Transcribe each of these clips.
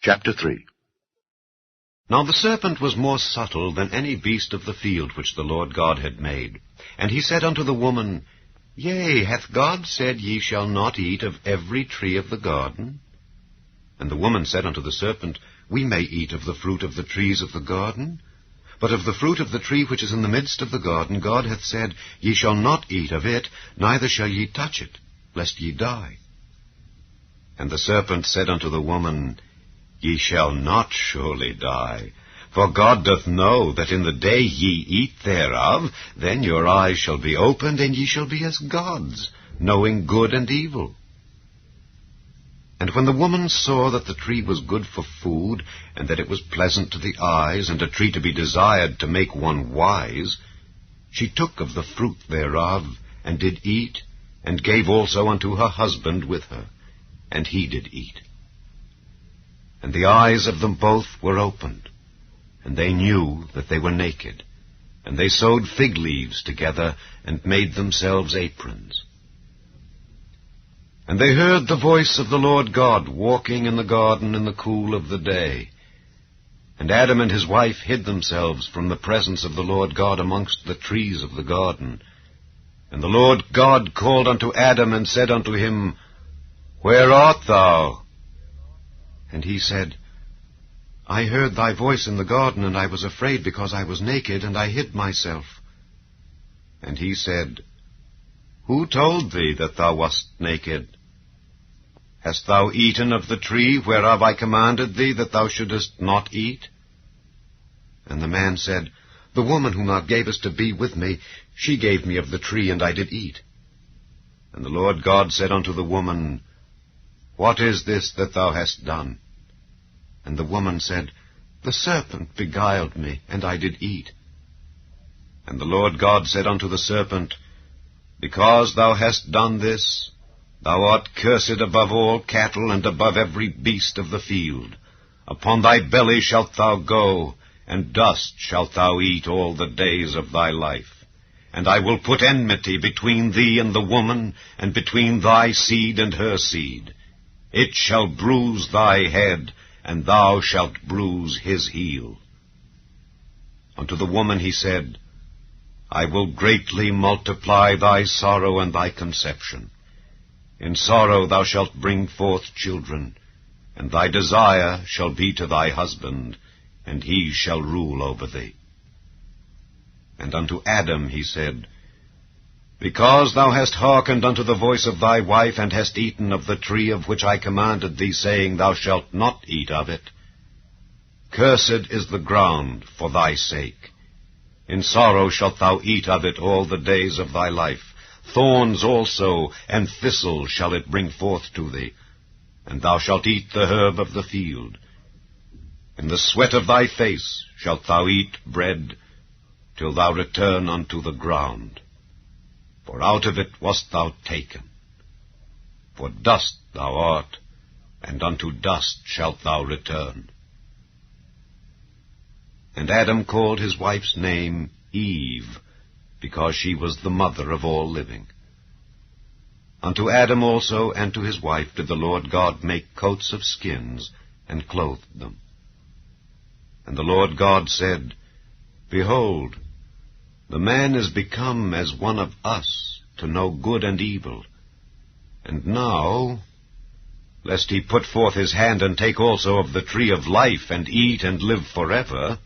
Chapter 3. Now the serpent was more subtle than any beast of the field which the Lord God had made. And he said unto the woman, Yea, hath God said, Ye shall not eat of every tree of the garden? And the woman said unto the serpent, We may eat of the fruit of the trees of the garden. But of the fruit of the tree which is in the midst of the garden, God hath said, Ye shall not eat of it, neither shall ye touch it, lest ye die. And the serpent said unto the woman, Ye shall not surely die. For God doth know that in the day ye eat thereof, then your eyes shall be opened, and ye shall be as gods, knowing good and evil. And when the woman saw that the tree was good for food, and that it was pleasant to the eyes, and a tree to be desired to make one wise, she took of the fruit thereof, and did eat, and gave also unto her husband with her, and he did eat. And the eyes of them both were opened, and they knew that they were naked. And they sewed fig leaves together, and made themselves aprons. And they heard the voice of the Lord God walking in the garden in the cool of the day. And Adam and his wife hid themselves from the presence of the Lord God amongst the trees of the garden. And the Lord God called unto Adam, and said unto him, Where art thou? And he said, I heard thy voice in the garden, and I was afraid, because I was naked, and I hid myself. And he said, Who told thee that thou wast naked? Hast thou eaten of the tree whereof I commanded thee that thou shouldest not eat? And the man said, The woman whom thou gavest to be with me, she gave me of the tree, and I did eat. And the Lord God said unto the woman, What is this that thou hast done? And the woman said, The serpent beguiled me, and I did eat. And the Lord God said unto the serpent, Because thou hast done this, thou art cursed above all cattle, and above every beast of the field. Upon thy belly shalt thou go, and dust shalt thou eat all the days of thy life. And I will put enmity between thee and the woman, and between thy seed and her seed. It shall bruise thy head, and thou shalt bruise his heel. Unto the woman he said, I will greatly multiply thy sorrow and thy conception. In sorrow thou shalt bring forth children, and thy desire shall be to thy husband, and he shall rule over thee. And unto Adam he said, Because thou hast hearkened unto the voice of thy wife, and hast eaten of the tree of which I commanded thee, saying, Thou shalt not eat of it, cursed is the ground for thy sake. In sorrow shalt thou eat of it all the days of thy life. Thorns also and thistles shall it bring forth to thee, and thou shalt eat the herb of the field. In the sweat of thy face shalt thou eat bread, till thou return unto the ground. For out of it wast thou taken. For dust thou art, and unto dust shalt thou return. And Adam called his wife's name Eve, because she was the mother of all living. Unto Adam also and to his wife did the Lord God make coats of skins, and clothed them. And the Lord God said, Behold, the man is become as one of us, to know good and evil. And now, lest he put forth his hand and take also of the tree of life, and eat and live forever.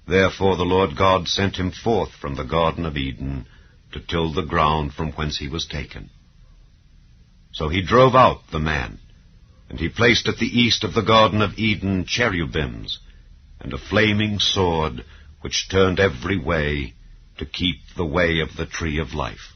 Therefore the Lord God sent him forth from the Garden of Eden, to till the ground from whence he was taken. So he drove out the man, and he placed at the east of the Garden of Eden cherubims, and a flaming sword, which turned every way, to keep the way of the tree of life.